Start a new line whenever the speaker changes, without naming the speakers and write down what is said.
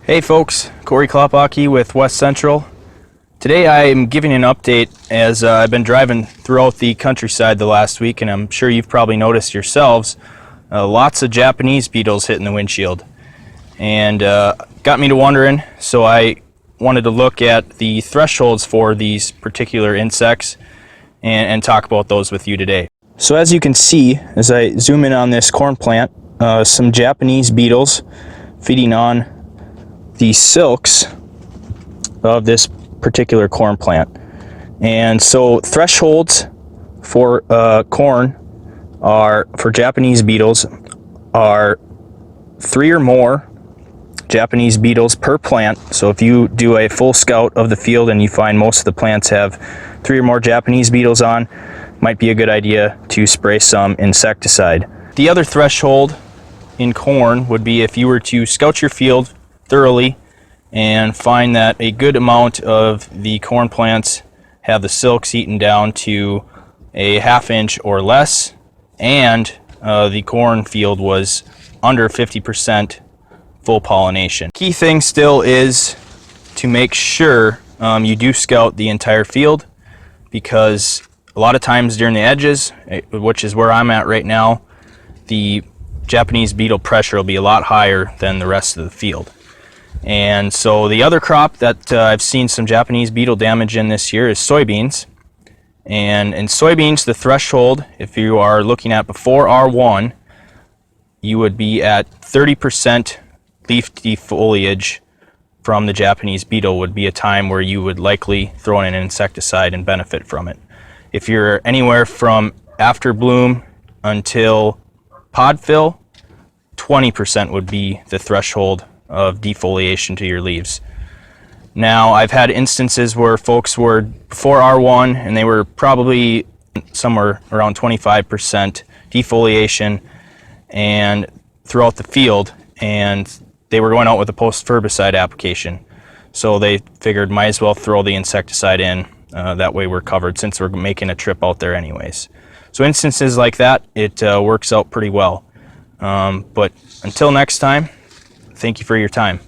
Hey folks, Corey Klaphake with West Central. Today I am giving an update as I've been driving throughout the countryside the last week, and I'm sure you've probably noticed yourselves lots of Japanese beetles hitting the windshield. And got me to wondering, so I wanted to look at the thresholds for these particular insects and talk about those with you today. So as you can see, as I zoom in on this corn plant, some Japanese beetles feeding on the silks of this particular corn plant. And so thresholds for corn are, for Japanese beetles, are 3 or more Japanese beetles per plant. So if you do a full scout of the field and you find most of the plants have 3 or more Japanese beetles on, might be a good idea to spray some insecticide. The other threshold in corn would be if you were to scout your field thoroughly and find that a good amount of the corn plants have the silks eaten down to a 1/2 inch or less, and the corn field was under 50% full pollination. Key thing still is to make sure you do scout the entire field, because a lot of times during the edges, which is where I'm at right now, the Japanese beetle pressure will be a lot higher than the rest of the field. And so the other crop that I've seen some Japanese beetle damage in this year is soybeans. And in soybeans, the threshold, if you are looking at before R1, you would be at 30% leaf defoliage from the Japanese beetle would be a time where you would likely throw in an insecticide and benefit from it. If you're anywhere from after bloom until pod fill, 20% would be the threshold of defoliation to your leaves. Now, I've had instances where folks were before R1 and they were probably somewhere around 25% defoliation and throughout the field, and they were going out with a post-herbicide application. So they figured might as well throw the insecticide in, that way we're covered since we're making a trip out there anyways. So instances like that, it works out pretty well. But until next time, thank you for your time.